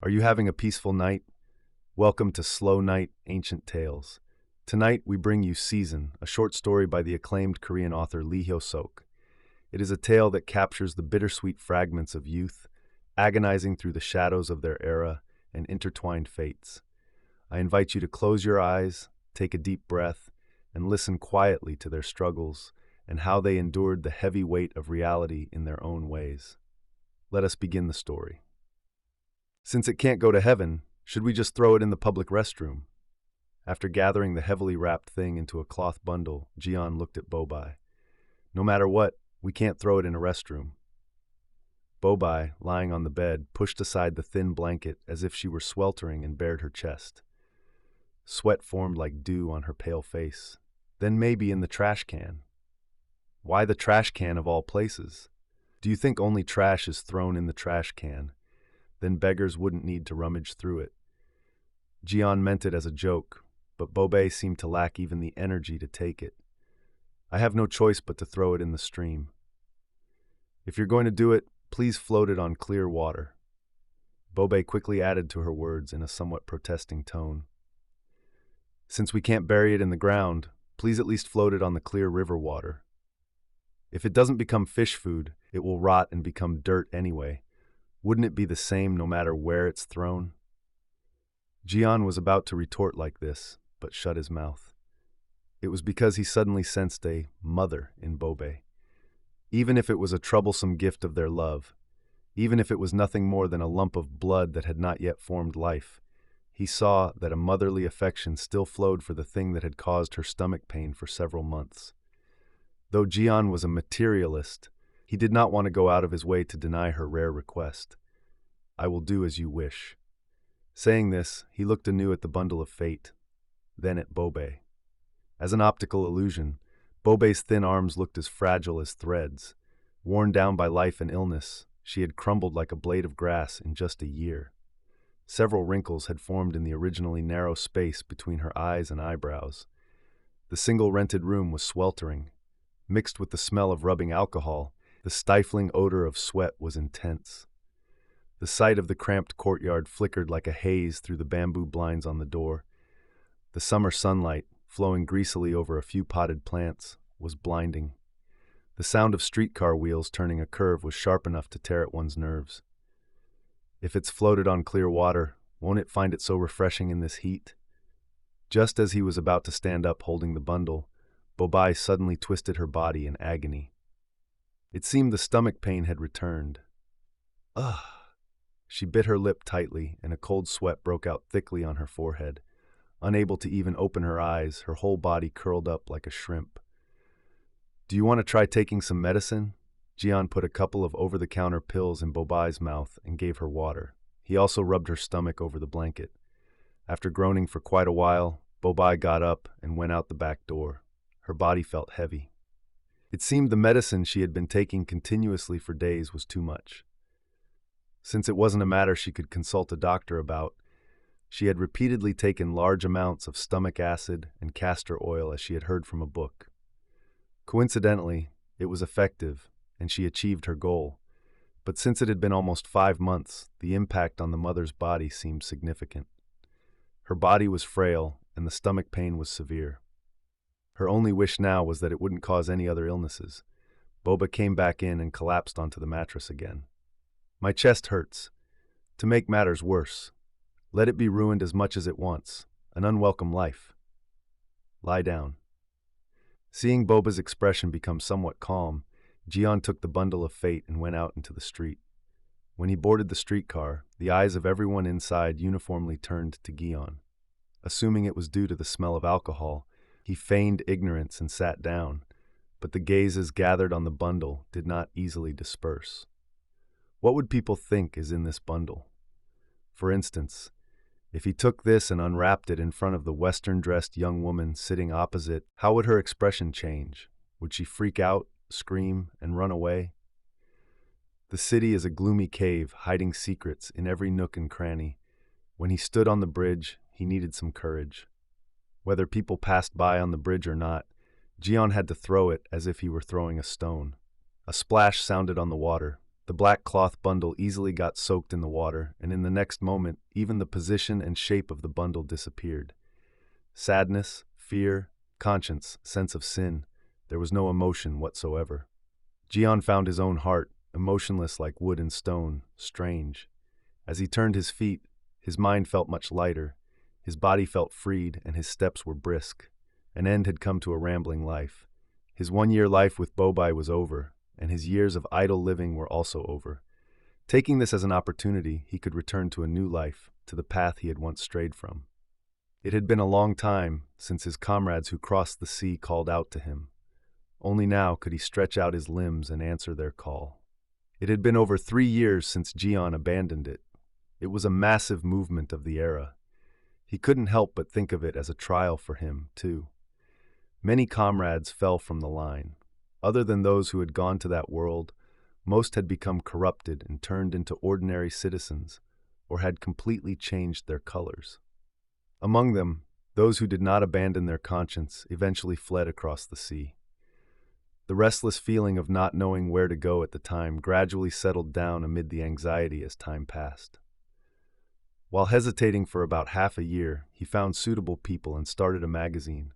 Are you having a peaceful night? Welcome to Slow Night Ancient Tales. Tonight we bring you Season, a short story by the acclaimed Korean author Lee Hyo-seok. It is a tale that captures the bittersweet fragments of youth, agonizing through the shadows of their era and intertwined fates. I invite you to close your eyes, take a deep breath, and listen quietly to their struggles and how they endured the heavy weight of reality in their own ways. Let us begin the story. Since it can't go to heaven, should we just throw it in the public restroom? After gathering the heavily wrapped thing into a cloth bundle, Jian looked at Bobai. No matter what, we can't throw it in a restroom. Bobai, lying on the bed, pushed aside the thin blanket as if she were sweltering and bared her chest. Sweat formed like dew on her pale face. Then maybe in the trash can. Why the trash can of all places? Do you think only trash is thrown in the trash can? Then beggars wouldn't need to rummage through it. Jian meant it as a joke, but Bobai seemed to lack even the energy to take it. I have no choice but to throw it in the stream. If you're going to do it, please float it on clear water. Bobai quickly added to her words in a somewhat protesting tone. Since we can't bury it in the ground, please at least float it on the clear river water. If it doesn't become fish food, it will rot and become dirt anyway. Wouldn't it be the same no matter where it's thrown? Jian was about to retort like this, but shut his mouth. It was because he suddenly sensed a mother in Bobai. Even if it was a troublesome gift of their love, even if it was nothing more than a lump of blood that had not yet formed life, he saw that a motherly affection still flowed for the thing that had caused her stomach pain for several months. Though Jian was a materialist, he did not want to go out of his way to deny her rare request. I will do as you wish. Saying this, he looked anew at the bundle of fate, then at Bobai. As an optical illusion, Bobai's thin arms looked as fragile as threads. Worn down by life and illness, she had crumbled like a blade of grass in just a year. Several wrinkles had formed in the originally narrow space between her eyes and eyebrows. The single rented room was sweltering. Mixed with the smell of rubbing alcohol, the stifling odor of sweat was intense. The sight of the cramped courtyard flickered like a haze through the bamboo blinds on the door. The summer sunlight, flowing greasily over a few potted plants, was blinding. The sound of streetcar wheels turning a curve was sharp enough to tear at one's nerves. If it's floated on clear water, won't it find it so refreshing in this heat? Just as he was about to stand up holding the bundle, Bobai suddenly twisted her body in agony. It seemed the stomach pain had returned. Ugh! She bit her lip tightly, and a cold sweat broke out thickly on her forehead. Unable to even open her eyes, her whole body curled up like a shrimp. Do you want to try taking some medicine? Jian put a couple of over-the-counter pills in Bobai's mouth and gave her water. He also rubbed her stomach over the blanket. After groaning for quite a while, Bobai got up and went out the back door. Her body felt heavy. It seemed the medicine she had been taking continuously for days was too much. Since it wasn't a matter she could consult a doctor about, she had repeatedly taken large amounts of stomach acid and castor oil as she had heard from a book. Coincidentally, it was effective, and she achieved her goal. But since it had been almost 5 months, the impact on the mother's body seemed significant. Her body was frail, and the stomach pain was severe. Her only wish now was that it wouldn't cause any other illnesses. Boba came back in and collapsed onto the mattress again. My chest hurts. To make matters worse, let it be ruined as much as it wants. An unwelcome life. Lie down. Seeing Boba's expression become somewhat calm, Jian took the bundle of fate and went out into the street. When he boarded the streetcar, the eyes of everyone inside uniformly turned to Gion. Assuming it was due to the smell of alcohol, he feigned ignorance and sat down, but the gazes gathered on the bundle did not easily disperse. What would people think is in this bundle? For instance, if he took this and unwrapped it in front of the Western-dressed young woman sitting opposite, how would her expression change? Would she freak out, scream, and run away? The city is a gloomy cave, hiding secrets in every nook and cranny. When he stood on the bridge, he needed some courage. Whether people passed by on the bridge or not, Jian had to throw it as if he were throwing a stone. A splash sounded on the water. The black cloth bundle easily got soaked in the water, and in the next moment, even the position and shape of the bundle disappeared. Sadness, fear, conscience, sense of sin, there was no emotion whatsoever. Jian found his own heart, emotionless like wood and stone, strange. As he turned his feet, his mind felt much lighter, his body felt freed, and his steps were brisk. An end had come to a rambling life. His 1-year life with Bobai was over, and his years of idle living were also over. Taking this as an opportunity, he could return to a new life, to the path he had once strayed from. It had been a long time since his comrades who crossed the sea called out to him. Only now could he stretch out his limbs and answer their call. It had been over 3 years since Jian abandoned it. It was a massive movement of the era. He couldn't help but think of it as a trial for him, too. Many comrades fell from the line. Other than those who had gone to that world, most had become corrupted and turned into ordinary citizens, or had completely changed their colors. Among them, those who did not abandon their conscience eventually fled across the sea. The restless feeling of not knowing where to go at the time gradually settled down amid the anxiety as time passed. While hesitating for about half a year, he found suitable people and started a magazine.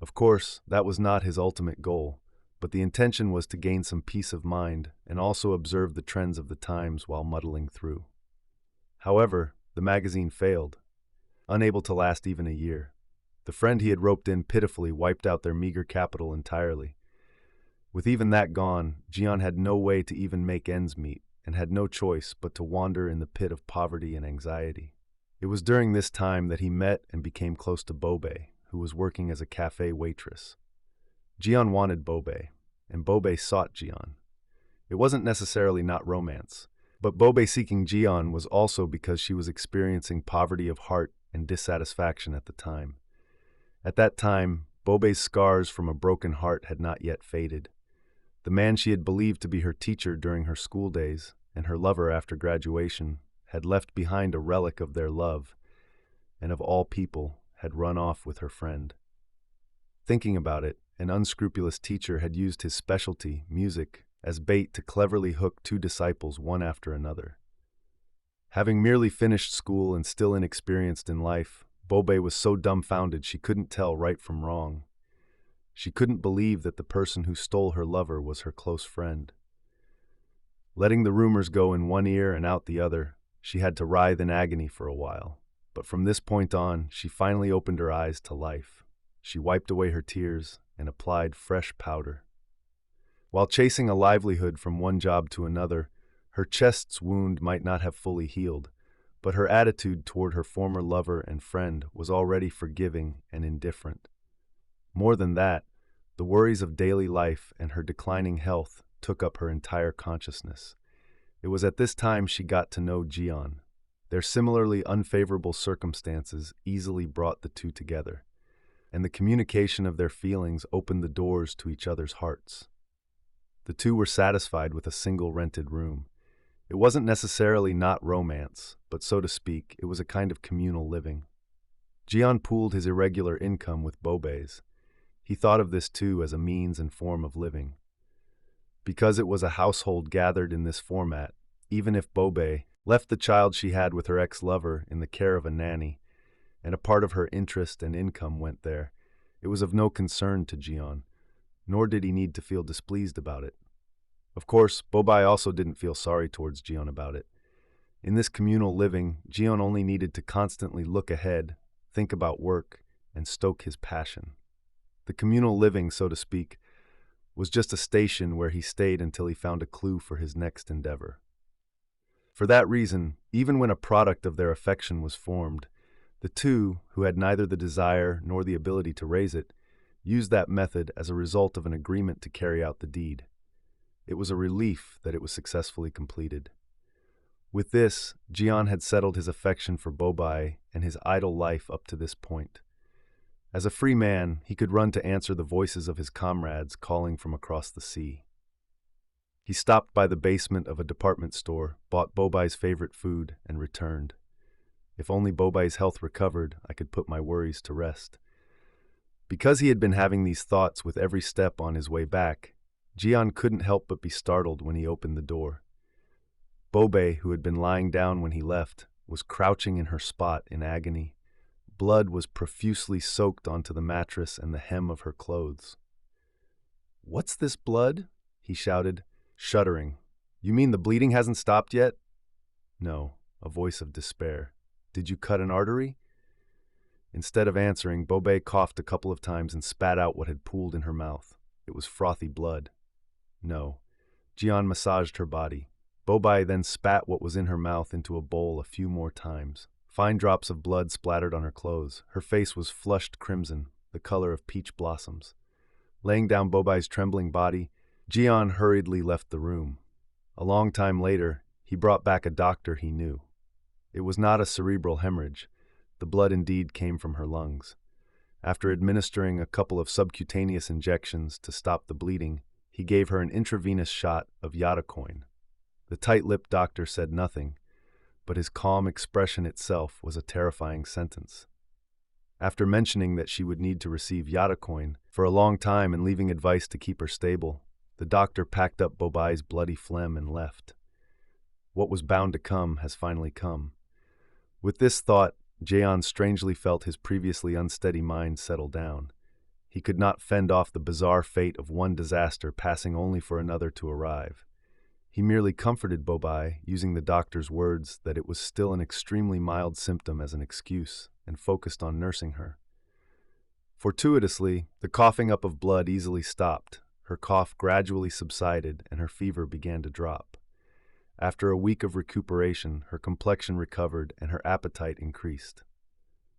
Of course, that was not his ultimate goal, but the intention was to gain some peace of mind and also observe the trends of the times while muddling through. However, the magazine failed, unable to last even a year. The friend he had roped in pitifully wiped out their meager capital entirely. With even that gone, Jian had no way to even make ends meet, and had no choice but to wander in the pit of poverty and anxiety. It was during this time that he met and became close to Bobai, who was working as a cafe waitress. Jian wanted Bobai, and Bobai sought Jian. It wasn't necessarily not romance, but Bobai seeking Jian was also because she was experiencing poverty of heart and dissatisfaction at the time. At that time, Bobai's scars from a broken heart had not yet faded. The man she had believed to be her teacher during her school days and her lover after graduation had left behind a relic of their love, and of all people had run off with her friend. Thinking about it, an unscrupulous teacher had used his specialty, music, as bait to cleverly hook 2 disciples one after another. Having merely finished school and still inexperienced in life, Bobai was so dumbfounded she couldn't tell right from wrong. She couldn't believe that the person who stole her lover was her close friend. Letting the rumors go in one ear and out the other, she had to writhe in agony for a while. But from this point on, she finally opened her eyes to life. She wiped away her tears and applied fresh powder. While chasing a livelihood from one job to another, her chest's wound might not have fully healed, but her attitude toward her former lover and friend was already forgiving and indifferent. More than that, the worries of daily life and her declining health took up her entire consciousness. It was at this time she got to know Jian. Their similarly unfavorable circumstances easily brought the two together, and the communication of their feelings opened the doors to each other's hearts. The two were satisfied with a single rented room. It wasn't necessarily not romance, but so to speak, it was a kind of communal living. Jian pooled his irregular income with Bobai's. He thought of this too as a means and form of living. Because it was a household gathered in this format, even if Bobai left the child she had with her ex-lover in the care of a nanny, and a part of her interest and income went there, it was of no concern to Jian, nor did he need to feel displeased about it. Of course, Bobai also didn't feel sorry towards Jian about it. In this communal living, Jian only needed to constantly look ahead, think about work, and stoke his passion. The communal living, so to speak, was just a station where he stayed until he found a clue for his next endeavor. For that reason, even when a product of their affection was formed, the two, who had neither the desire nor the ability to raise it, used that method as a result of an agreement to carry out the deed. It was a relief that it was successfully completed. With this, Jian had settled his affection for Bobai and his idle life up to this point. As a free man, he could run to answer the voices of his comrades calling from across the sea. He stopped by the basement of a department store, bought Bobai's favorite food, and returned. If only Bobai's health recovered, I could put my worries to rest. Because he had been having these thoughts with every step on his way back, Jian couldn't help but be startled when he opened the door. Bobe, who had been lying down when he left, was crouching in her spot in agony. Blood was profusely soaked onto the mattress and the hem of her clothes. "What's this blood?" he shouted, shuddering. "You mean the bleeding hasn't stopped yet?" "No," a voice of despair. "Did you cut an artery?" Instead of answering, Bobe coughed a couple of times and spat out what had pooled in her mouth. It was frothy blood. "No." Jian massaged her body. Bobai then spat what was in her mouth into a bowl a few more times. Fine drops of blood splattered on her clothes. Her face was flushed crimson, the color of peach blossoms. Laying down Bobai's trembling body, Jian hurriedly left the room. A long time later, he brought back a doctor he knew. It was not a cerebral hemorrhage. The blood indeed came from her lungs. After administering a couple of subcutaneous injections to stop the bleeding, he gave her an intravenous shot of Yatacoin. The tight-lipped doctor said nothing, but his calm expression itself was a terrifying sentence. After mentioning that she would need to receive Yatacoin for a long time and leaving advice to keep her stable, the doctor packed up Bobai's bloody phlegm and left. What was bound to come has finally come. With this thought, Jaeon strangely felt his previously unsteady mind settle down. He could not fend off the bizarre fate of one disaster passing only for another to arrive. He merely comforted Bobai, using the doctor's words that it was still an extremely mild symptom as an excuse, and focused on nursing her. Fortuitously, the coughing up of blood easily stopped, her cough gradually subsided, and her fever began to drop. After a week of recuperation, her complexion recovered and her appetite increased.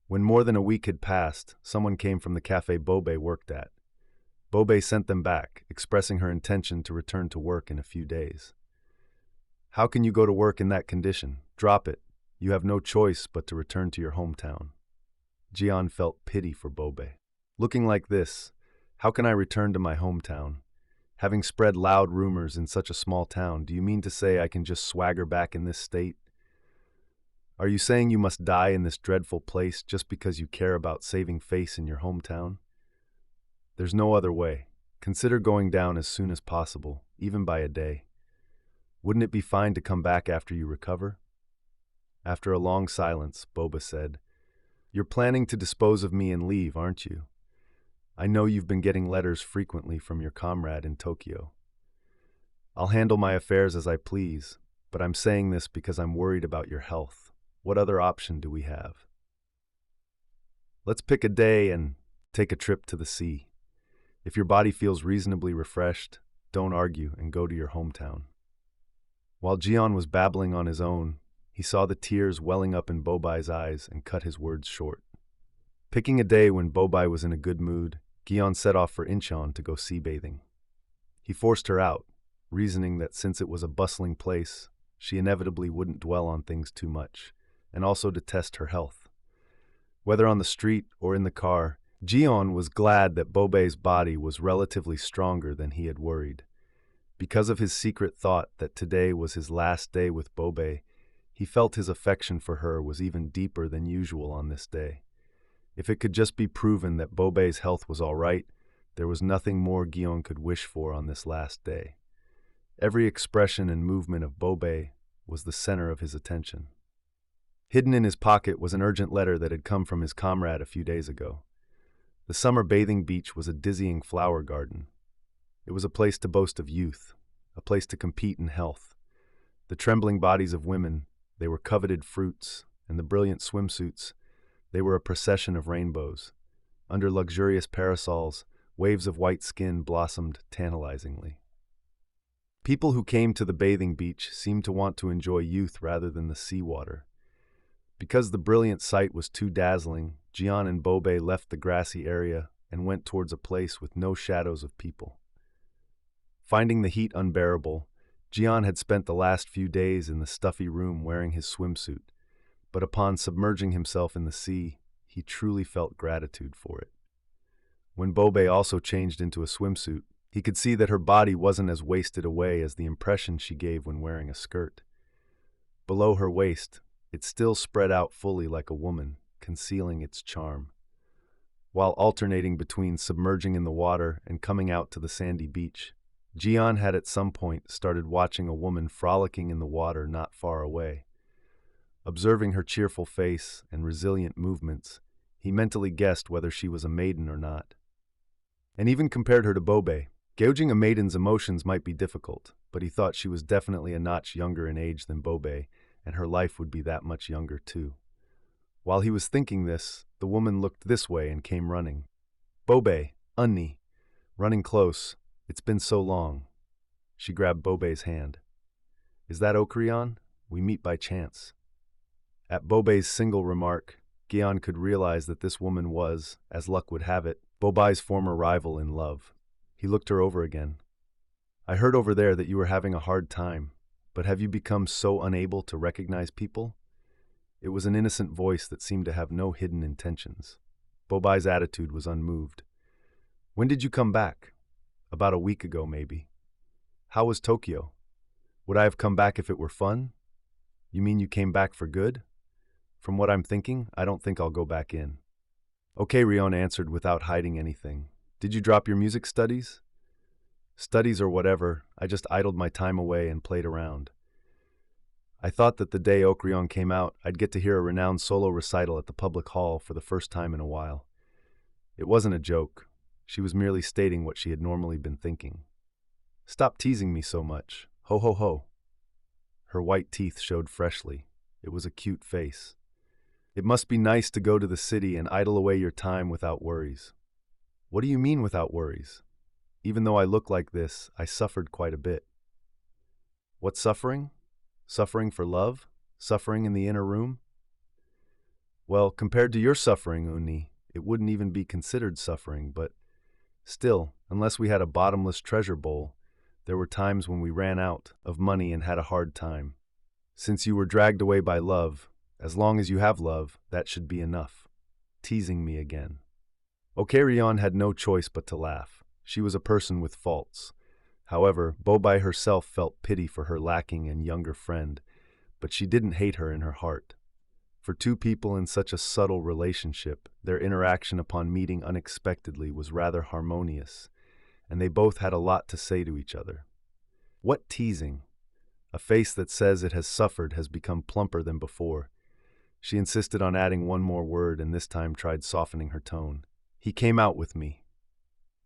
When more than a week had passed, someone came from the cafe Bobe worked at. Bobe sent them back, expressing her intention to return to work in a few days. "How can you go to work in that condition? Drop it. You have no choice but to return to your hometown." Jian felt pity for Bobe. "Looking like this, how can I return to my hometown? Having spread loud rumors in such a small town, do you mean to say I can just swagger back in this state? Are you saying you must die in this dreadful place just because you care about saving face in your hometown? There's no other way. Consider going down as soon as possible, even by a day. Wouldn't it be fine to come back after you recover?" After a long silence, Boba said, "You're planning to dispose of me and leave, aren't you? I know you've been getting letters frequently from your comrade in Tokyo. I'll handle my affairs as I please, but I'm saying this because I'm worried about your health. What other option do we have? Let's pick a day and take a trip to the sea. If your body feels reasonably refreshed, don't argue and go to your hometown." While Jian was babbling on his own, he saw the tears welling up in Bobai's eyes and cut his words short. Picking a day when Bobai was in a good mood, Gion set off for Incheon to go sea bathing. He forced her out, reasoning that since it was a bustling place, she inevitably wouldn't dwell on things too much, and also to test her health. Whether on the street or in the car, Jion was glad that Bobei's body was relatively stronger than he had worried. Because of his secret thought that today was his last day with Bobe, he felt his affection for her was even deeper than usual on this day. If it could just be proven that Bobei's health was all right, there was nothing more Gion could wish for on this last day. Every expression and movement of Bobe was the center of his attention. Hidden in his pocket was an urgent letter that had come from his comrade a few days ago. The summer bathing beach was a dizzying flower garden. It was a place to boast of youth, a place to compete in health. The trembling bodies of women, they were coveted fruits, and the brilliant swimsuits, they were a procession of rainbows. Under luxurious parasols, waves of white skin blossomed tantalizingly. People who came to the bathing beach seemed to want to enjoy youth rather than the seawater. Because the brilliant sight was too dazzling, Jian and Bobe left the grassy area and went towards a place with no shadows of people. Finding the heat unbearable, Jian had spent the last few days in the stuffy room wearing his swimsuit, but upon submerging himself in the sea, he truly felt gratitude for it. When Bobe also changed into a swimsuit, he could see that her body wasn't as wasted away as the impression she gave when wearing a skirt. Below her waist, it still spread out fully like a woman, concealing its charm. While alternating between submerging in the water and coming out to the sandy beach, Jian had at some point started watching a woman frolicking in the water not far away. Observing her cheerful face and resilient movements, he mentally guessed whether she was a maiden or not. And even compared her to Bobe. Gauging a maiden's emotions might be difficult, but he thought she was definitely a notch younger in age than Bobe, and her life would be that much younger too. While he was thinking this, the woman looked this way and came running. Bobe, Unni, running close. It's been so long. She grabbed Bobe's hand. Is that Okrion? We meet by chance. At Bobe's single remark, Gian could realize that this woman was, as luck would have it, Bobe's former rival in love. He looked her over again. I heard over there that you were having a hard time, but have you become so unable to recognize people? It was an innocent voice that seemed to have no hidden intentions. Bobe's attitude was unmoved. When did you come back? About a week ago, maybe. How was Tokyo? Would I have come back if it were fun? You mean you came back for good? From what I'm thinking, I don't think I'll go back in. Okay, Rion answered without hiding anything. Did you drop your music studies? Studies or whatever, I just idled my time away and played around. I thought that the day Okrion came out, I'd get to hear a renowned solo recital at the public hall for the first time in a while. It wasn't a joke. She was merely stating what she had normally been thinking. Stop teasing me so much. Ho ho ho. Her white teeth showed freshly. It was a cute face. It must be nice to go to the city and idle away your time without worries. What do you mean without worries? Even though I look like this, I suffered quite a bit. What suffering? Suffering for love? Suffering in the inner room? Well, compared to your suffering, Unni, it wouldn't even be considered suffering, but still, unless we had a bottomless treasure bowl, there were times when we ran out of money and had a hard time. Since you were dragged away by love, as long as you have love, that should be enough. Teasing me again. Okarion had no choice but to laugh. She was a person with faults. However, Bobai herself felt pity for her lacking and younger friend, but she didn't hate her in her heart. For two people in such a subtle relationship, their interaction upon meeting unexpectedly was rather harmonious, and they both had a lot to say to each other. What teasing! A face that says it has suffered has become plumper than before. She insisted on adding one more word and this time tried softening her tone. He came out with me.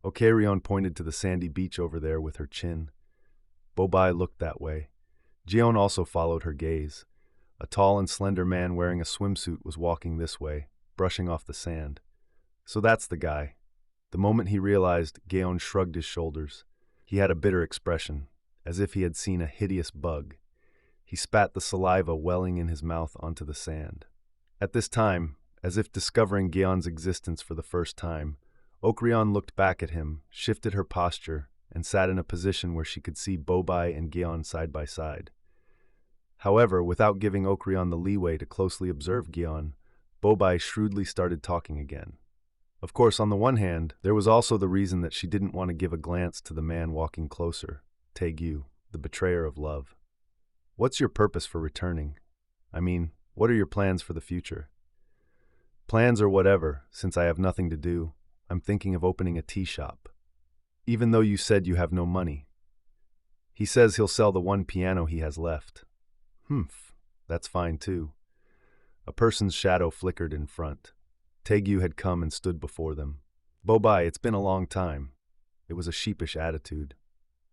Okarion pointed to the sandy beach over there with her chin. Bobai looked that way. Jion also followed her gaze. A tall and slender man wearing a swimsuit was walking this way, brushing off the sand. So that's the guy. The moment he realized, Gaon shrugged his shoulders. He had a bitter expression, as if he had seen a hideous bug. He spat the saliva welling in his mouth onto the sand. At this time, as if discovering Gaon's existence for the first time, Okrion looked back at him, shifted her posture, and sat in a position where she could see Bobai and Gaon side by side. However, without giving Okrion the leeway to closely observe Gaon, Bobai shrewdly started talking again. Of course, on the one hand, there was also the reason that she didn't want to give a glance to the man walking closer, Taegyu, the betrayer of love. What's your purpose for returning? I mean, what are your plans for the future? Plans or whatever, since I have nothing to do. I'm thinking of opening a tea shop. Even though you said you have no money. He says he'll sell the one piano he has left. Humph, that's fine too. A person's shadow flickered in front. Taegyu had come and stood before them. Bobai, it's been a long time. It was a sheepish attitude.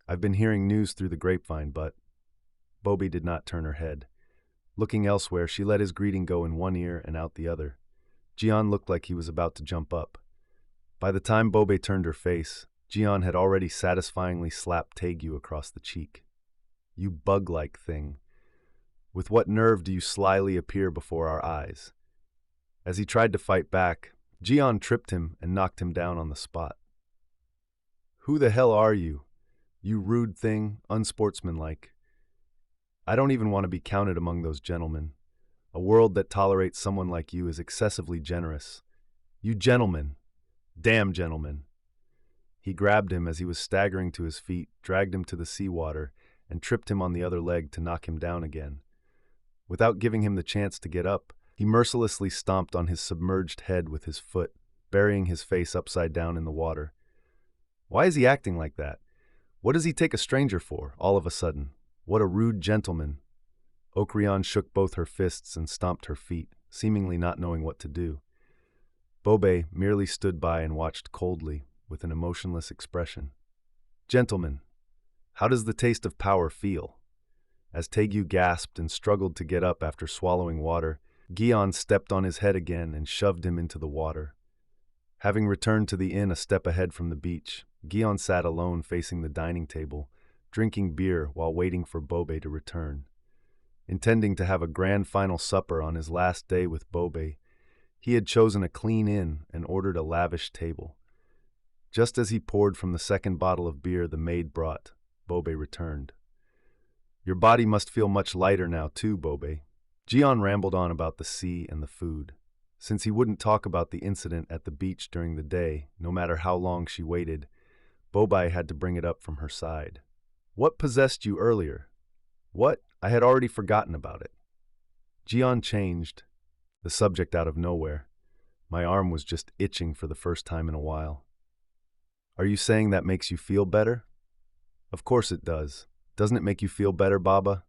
I've been hearing news through the grapevine, but... Bobi did not turn her head. Looking elsewhere, she let his greeting go in one ear and out the other. Jian looked like he was about to jump up. By the time Bobe turned her face, Jian had already satisfyingly slapped Taegyu across the cheek. You bug-like thing. With what nerve do you slyly appear before our eyes? As he tried to fight back, Jian tripped him and knocked him down on the spot. Who the hell are you? You rude thing, unsportsmanlike. I don't even want to be counted among those gentlemen. A world that tolerates someone like you is excessively generous. You gentlemen. Damn gentlemen. He grabbed him as he was staggering to his feet, dragged him to the seawater, and tripped him on the other leg to knock him down again. Without giving him the chance to get up, he mercilessly stomped on his submerged head with his foot, burying his face upside down in the water. Why is he acting like that? What does he take a stranger for, all of a sudden? What a rude gentleman. Okryan shook both her fists and stomped her feet, seemingly not knowing what to do. Bobe merely stood by and watched coldly, with an emotionless expression. Gentlemen, how does the taste of power feel? As Taegu gasped and struggled to get up after swallowing water, Gion stepped on his head again and shoved him into the water. Having returned to the inn a step ahead from the beach, Gion sat alone facing the dining table, drinking beer while waiting for Bobe to return. Intending to have a grand final supper on his last day with Bobe, he had chosen a clean inn and ordered a lavish table. Just as he poured from the second bottle of beer the maid brought, Bobe returned. Your body must feel much lighter now too, Bobe. Gion rambled on about the sea and the food. Since he wouldn't talk about the incident at the beach during the day, no matter how long she waited, Bobai had to bring it up from her side. What possessed you earlier? What? I had already forgotten about it. Gion changed the subject out of nowhere. My arm was just itching for the first time in a while. Are you saying that makes you feel better? Of course it does. Doesn't it make you feel better, Baba?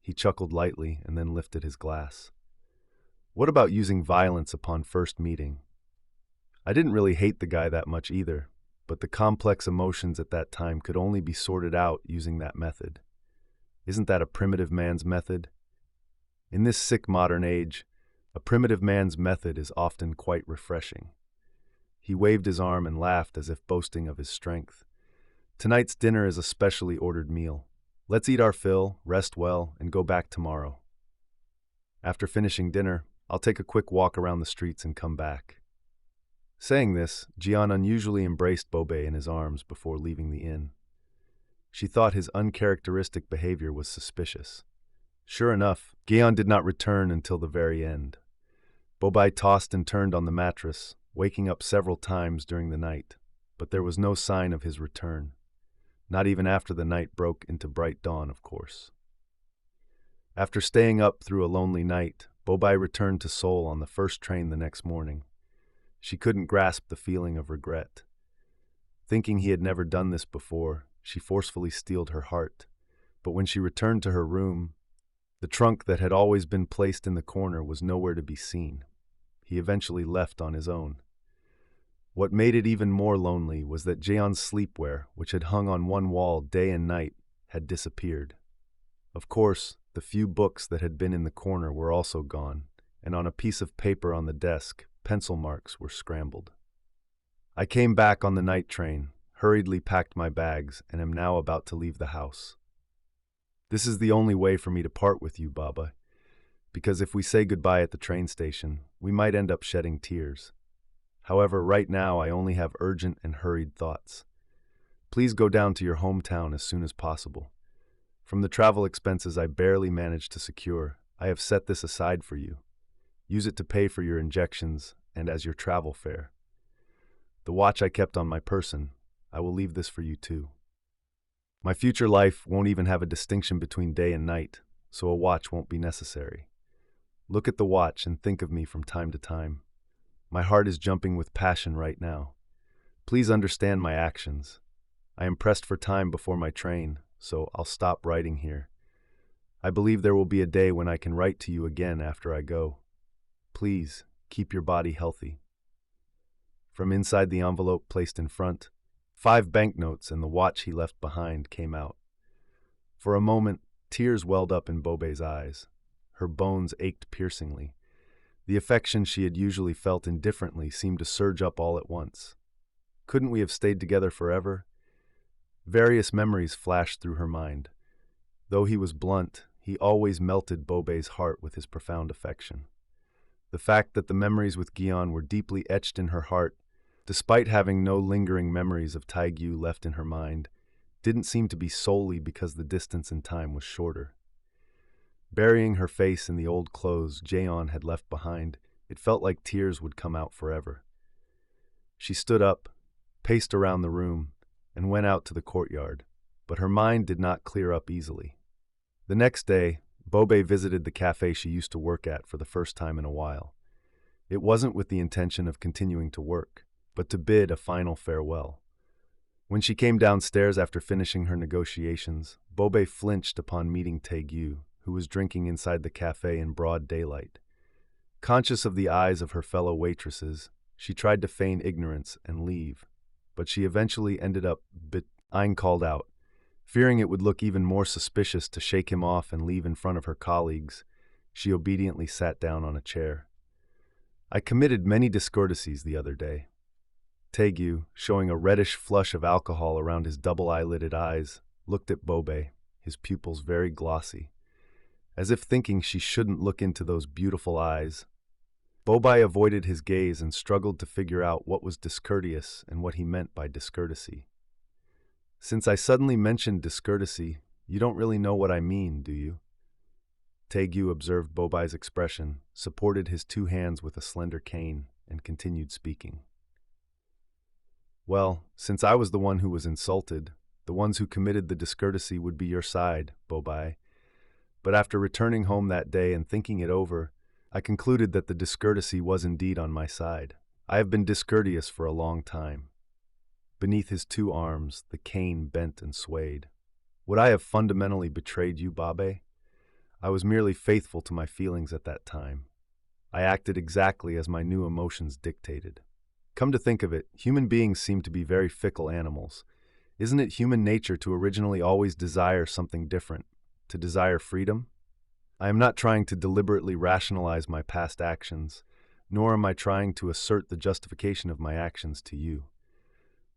He chuckled lightly and then lifted his glass. What about using violence upon first meeting? I didn't really hate the guy that much either, but the complex emotions at that time could only be sorted out using that method. Isn't that a primitive man's method? In this sick modern age, a primitive man's method is often quite refreshing. He waved his arm and laughed as if boasting of his strength. Tonight's dinner is a specially ordered meal. Let's eat our fill, rest well, and go back tomorrow. After finishing dinner, I'll take a quick walk around the streets and come back. Saying this, Jian unusually embraced Bobe in his arms before leaving the inn. She thought his uncharacteristic behavior was suspicious. Sure enough, Gion did not return until the very end. Bobai tossed and turned on the mattress, waking up several times during the night, but there was no sign of his return. Not even after the night broke into bright dawn, of course. After staying up through a lonely night, Bobai returned to Seoul on the first train the next morning. She couldn't grasp the feeling of regret. Thinking he had never done this before, she forcefully steeled her heart. But when she returned to her room, the trunk that had always been placed in the corner was nowhere to be seen. He eventually left on his own. What made it even more lonely was that Jaeon's sleepwear, which had hung on one wall day and night, had disappeared. Of course, the few books that had been in the corner were also gone, and on a piece of paper on the desk, pencil marks were scrambled. I came back on the night train, hurriedly packed my bags, and am now about to leave the house. This is the only way for me to part with you, Baba, because if we say goodbye at the train station, we might end up shedding tears. However, right now I only have urgent and hurried thoughts. Please go down to your hometown as soon as possible. From the travel expenses I barely managed to secure, I have set this aside for you. Use it to pay for your injections and as your travel fare. The watch I kept on my person, I will leave this for you too. My future life won't even have a distinction between day and night, so a watch won't be necessary. Look at the watch and think of me from time to time. My heart is jumping with passion right now. Please understand my actions. I am pressed for time before my train, so I'll stop writing here. I believe there will be a day when I can write to you again after I go. Please, keep your body healthy. From inside the envelope placed in front, 5 banknotes and the watch he left behind came out. For a moment, tears welled up in Bobe's eyes. Her bones ached piercingly. The affection she had usually felt indifferently seemed to surge up all at once. Couldn't we have stayed together forever? Various memories flashed through her mind. Though he was blunt, he always melted Bobe's heart with his profound affection. The fact that the memories with Gion were deeply etched in her heart, despite having no lingering memories of Taegyu left in her mind, didn't seem to be solely because the distance in time was shorter. Burying her face in the old clothes Jaeon had left behind, it felt like tears would come out forever. She stood up, paced around the room, and went out to the courtyard, but her mind did not clear up easily. The next day, Bobe visited the cafe she used to work at for the first time in a while. It wasn't with the intention of continuing to work, but to bid a final farewell. When she came downstairs after finishing her negotiations, Bobe flinched upon meeting Tae-gyu, who was drinking inside the cafe in broad daylight. Conscious of the eyes of her fellow waitresses, she tried to feign ignorance and leave, but she eventually ended up being called out. Fearing it would look even more suspicious to shake him off and leave in front of her colleagues, she obediently sat down on a chair. I committed many discourtesies the other day. Tae-gyu, showing a reddish flush of alcohol around his double-eyelided eyes, looked at Bobe, his pupils very glossy, as if thinking she shouldn't look into those beautiful eyes. Bobai avoided his gaze and struggled to figure out what was discourteous and what he meant by discourtesy. Since I suddenly mentioned discourtesy, you don't really know what I mean, do you? Tae-gyu observed Bobai's expression, supported his two hands with a slender cane, and continued speaking. Well, since I was the one who was insulted, the ones who committed the discourtesy would be your side, Bobai. But after returning home that day and thinking it over, I concluded that the discourtesy was indeed on my side. I have been discourteous for a long time. Beneath his two arms, the cane bent and swayed. Would I have fundamentally betrayed you, Babe? I was merely faithful to my feelings at that time. I acted exactly as my new emotions dictated. Come to think of it, human beings seem to be very fickle animals. Isn't it human nature to originally always desire something different, to desire freedom? I am not trying to deliberately rationalize my past actions, nor am I trying to assert the justification of my actions to you.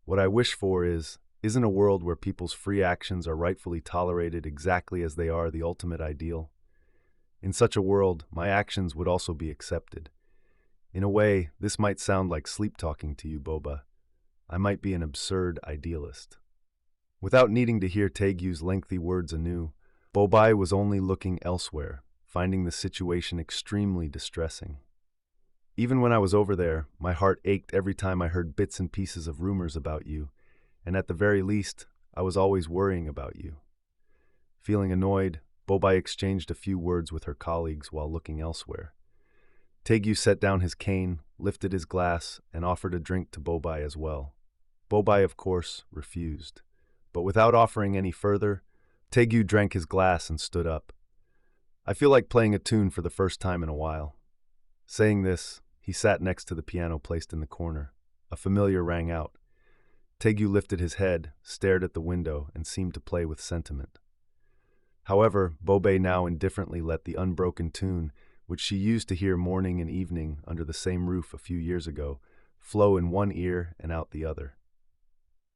What I wish for isn't a world where people's free actions are rightfully tolerated exactly as they are the ultimate ideal. In such a world, my actions would also be accepted. In a way, this might sound like sleep-talking to you, Boba. I might be an absurd idealist. Without needing to hear Tae-gyu's lengthy words anew, Bobai was only looking elsewhere, finding the situation extremely distressing. Even when I was over there, my heart ached every time I heard bits and pieces of rumors about you, and at the very least, I was always worrying about you. Feeling annoyed, Bobai exchanged a few words with her colleagues while looking elsewhere. Tae-gyu set down his cane, lifted his glass, and offered a drink to Bobai as well. Bobai, of course, refused. But without offering any further, Tae-gyu drank his glass and stood up. I feel like playing a tune for the first time in a while. Saying this, he sat next to the piano placed in the corner. A familiar rang out. Tae-gyu lifted his head, stared at the window, and seemed to play with sentiment. However, Bobai now indifferently let the unbroken tune, which she used to hear morning and evening under the same roof a few years ago, flow in one ear and out the other.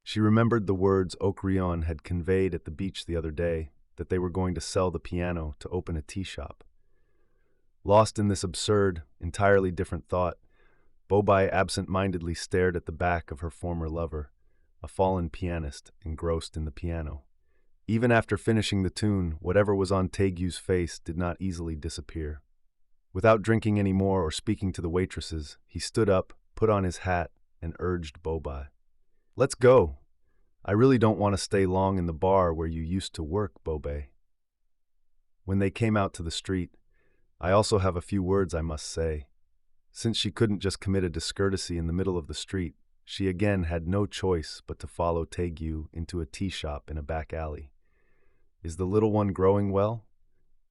She remembered the words Okrion had conveyed at the beach the other day, that they were going to sell the piano to open a tea shop. Lost in this absurd, entirely different thought, Bobai absent-mindedly stared at the back of her former lover, a fallen pianist engrossed in the piano. Even after finishing the tune, whatever was on Tae-gyu's face did not easily disappear. Without drinking any more or speaking to the waitresses, he stood up, put on his hat, and urged Bobai. "Let's go. I really don't want to stay long in the bar where you used to work, Bobai." When they came out to the street, I also have a few words I must say. Since she couldn't just commit a discourtesy in the middle of the street, she again had no choice but to follow Tae-gyu into a tea shop in a back alley. "Is the little one growing well?"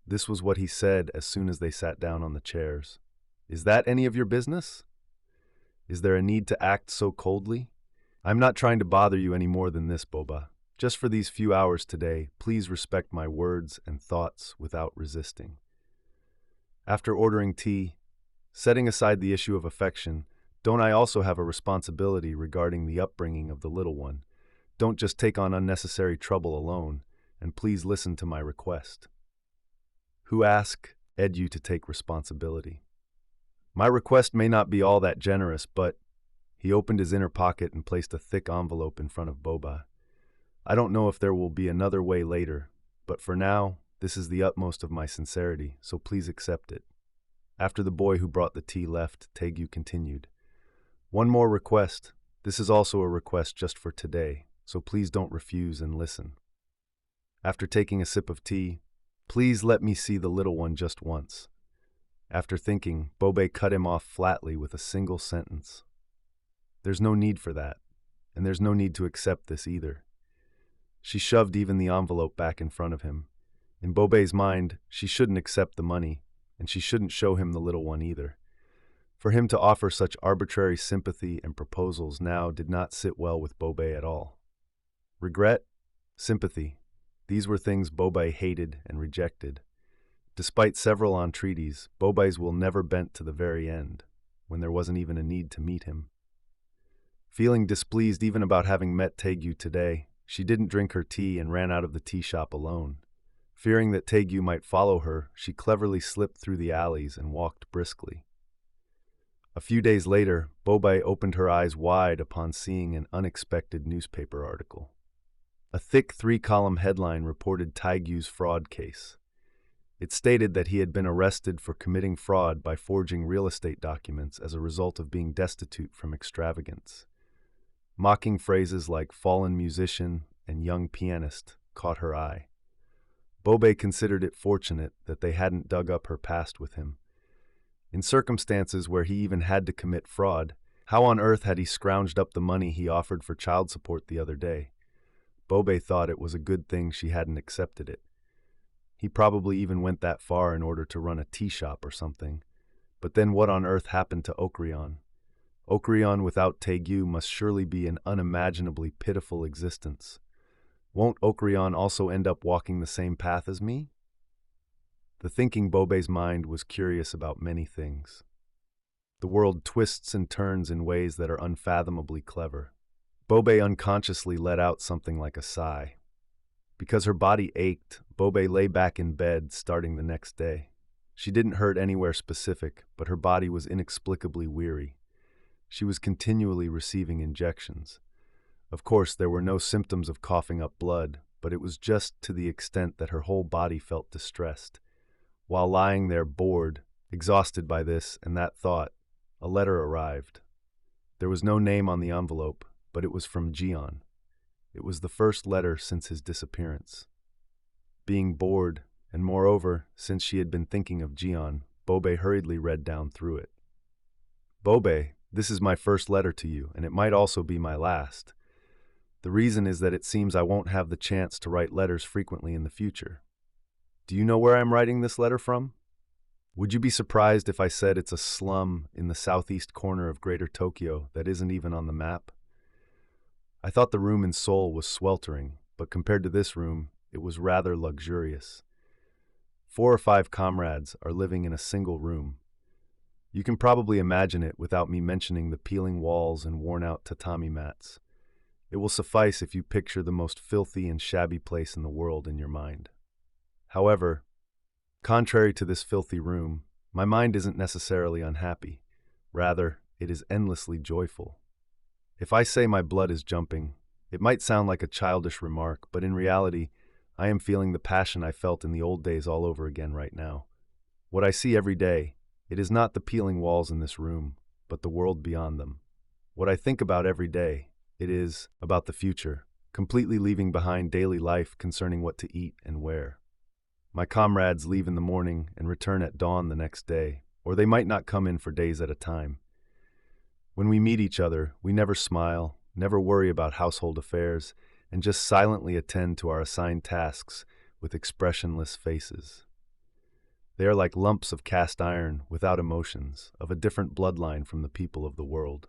This was what he said as soon as they sat down on the chairs. "Is that any of your business? Is there a need to act so coldly? I'm not trying to bother you any more than this, Boba. Just for these few hours today, please respect my words and thoughts without resisting." After ordering tea, setting aside the issue of affection, don't I also have a responsibility regarding the upbringing of the little one? Don't just take on unnecessary trouble alone, and please listen to my request. Who asked you to take responsibility? My request may not be all that generous, but he opened his inner pocket and placed a thick envelope in front of Boba. I don't know if there will be another way later, but for now, this is the utmost of my sincerity, so please accept it. After the boy who brought the tea left, Tae-gyu continued. "One more request. This is also a request just for today, so please don't refuse and listen." After taking a sip of tea, "Please let me see the little one just once." After thinking, Bobai cut him off flatly with a single sentence. "There's no need for that. and there's no need to accept this either. She shoved even the envelope back in front of him. In Bobei's mind, she shouldn't accept the money, and she shouldn't show him the little one either. For him to offer such arbitrary sympathy and proposals now did not sit well with Bobei at all. Regret, sympathy, these were things Bobei hated and rejected. Despite several entreaties, Bobei's will never bent to the very end, when there wasn't even a need to meet him. Feeling displeased even about having met Taegyu today, she didn't drink her tea and ran out of the tea shop alone. Fearing that Taegyu might follow her, she cleverly slipped through the alleys and walked briskly. A few days later, Bobei opened her eyes wide upon seeing an unexpected newspaper article. A thick 3-column headline reported Taegyu's fraud case. It stated that he had been arrested for committing fraud by forging real estate documents as a result of being destitute from extravagance. Mocking phrases like fallen musician and young pianist caught her eye. Bobei considered it fortunate that they hadn't dug up her past with him. In circumstances where he even had to commit fraud, how on earth had he scrounged up the money he offered for child support the other day? Bobei thought it was a good thing she hadn't accepted it. He probably even went that far in order to run a tea shop or something. But then what on earth happened to Okrion? Okrion without Taegyu must surely be an unimaginably pitiful existence. Won't Okrion also end up walking the same path as me? The thinking Bobei's mind was curious about many things. The world twists and turns in ways that are unfathomably clever. Bobei unconsciously let out something like a sigh. Because her body ached, Bobei lay back in bed starting the next day. She didn't hurt anywhere specific, but her body was inexplicably weary. She was continually receiving injections. Of course, there were no symptoms of coughing up blood, but it was just to the extent that her whole body felt distressed. While lying there bored, exhausted by this and that thought, a letter arrived. There was no name on the envelope, but it was from Jian. It was the first letter since his disappearance. Being bored, and moreover, since she had been thinking of Jian, Bobei hurriedly read down through it. Bobei, this is my first letter to you, and it might also be my last. The reason is that it seems I won't have the chance to write letters frequently in the future. Do you know where I'm writing this letter from? Would you be surprised if I said it's a slum in the southeast corner of Greater Tokyo that isn't even on the map? I thought the room in Seoul was sweltering, but compared to this room, it was rather luxurious. 4 or 5 comrades are living in a single room. You can probably imagine it without me mentioning the peeling walls and worn-out tatami mats. It will suffice if you picture the most filthy and shabby place in the world in your mind. However, contrary to this filthy room, my mind isn't necessarily unhappy. Rather, it is endlessly joyful. If I say my blood is jumping, it might sound like a childish remark, but in reality, I am feeling the passion I felt in the old days all over again right now. What I see every day, it is not the peeling walls in this room, but the world beyond them. What I think about every day, it is about the future, completely leaving behind daily life concerning what to eat and wear. My comrades leave in the morning and return at dawn the next day, or they might not come in for days at a time. When we meet each other, we never smile, never worry about household affairs, and just silently attend to our assigned tasks with expressionless faces. They are like lumps of cast iron without emotions, of a different bloodline from the people of the world.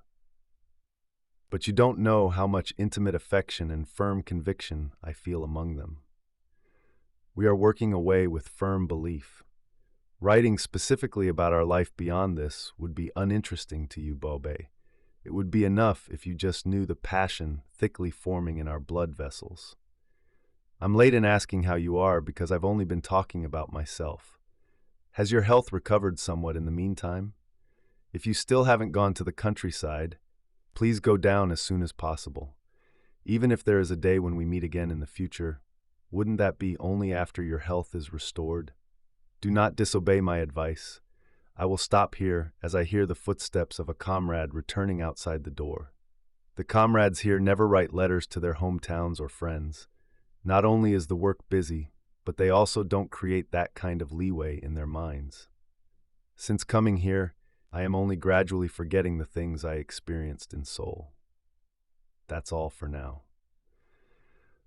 But you don't know how much intimate affection and firm conviction I feel among them. We are working away with firm belief. Writing specifically about our life beyond this would be uninteresting to you, Bobei. It would be enough if you just knew the passion thickly forming in our blood vessels. I'm late in asking how you are because I've only been talking about myself. Has your health recovered somewhat in the meantime? If you still haven't gone to the countryside, please go down as soon as possible. Even if there is a day when we meet again in the future, wouldn't that be only after your health is restored? Do not disobey my advice. I will stop here as I hear the footsteps of a comrade returning outside the door. The comrades here never write letters to their hometowns or friends. Not only is the work busy, but they also don't create that kind of leeway in their minds. Since coming here, I am only gradually forgetting the things I experienced in Seoul. that's all for now.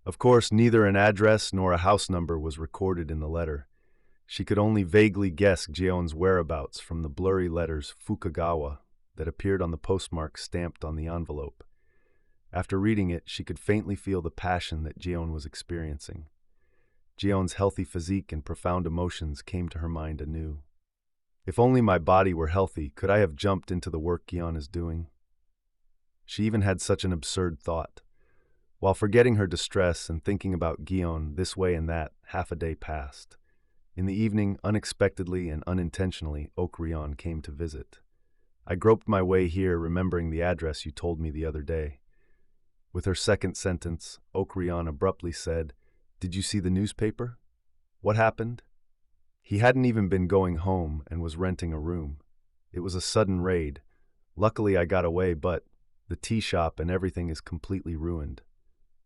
Of course, neither an address nor a house number was recorded in the letter. She could only vaguely guess Jeon's whereabouts from the blurry letters Fukagawa that appeared on the postmark stamped on the envelope. After reading it, she could faintly feel the passion that Jeon was experiencing. Jeon's healthy physique and profound emotions came to her mind anew. If only my body were healthy, could I have jumped into the work Jeon is doing? She even had such an absurd thought. While forgetting her distress and thinking about Gion this way and that, half a day passed. In the evening, unexpectedly and unintentionally, Okrion came to visit. I groped my way here, remembering the address you told me the other day. With her second sentence, Okrion abruptly said, "Did you see the newspaper? What happened?" He hadn't even been going home and was renting a room. It was a sudden raid. Luckily I got away, but the tea shop and everything is completely ruined.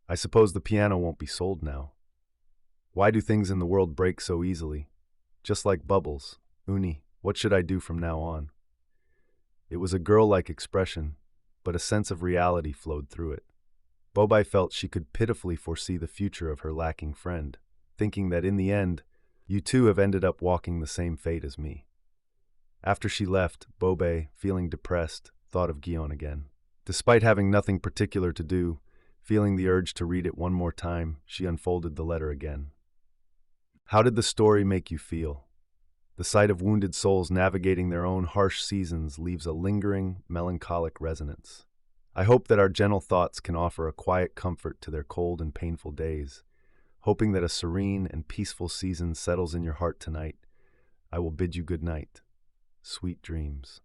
I suppose the piano won't be sold now. Why do things in the world break so easily? Just like bubbles. Uni, what should I do from now on? It was a girl-like expression, but a sense of reality flowed through it. Bobai felt she could pitifully foresee the future of her lacking friend, thinking that in the end, you two have ended up walking the same fate as me. After she left, Bobai, feeling depressed, thought of Gion again. Despite having nothing particular to do, feeling the urge to read it one more time, she unfolded the letter again. How did the story make you feel? The sight of wounded souls navigating their own harsh seasons leaves a lingering, melancholic resonance. I hope that our gentle thoughts can offer a quiet comfort to their cold and painful days. Hoping that a serene and peaceful season settles in your heart tonight, I will bid you good night. Sweet dreams.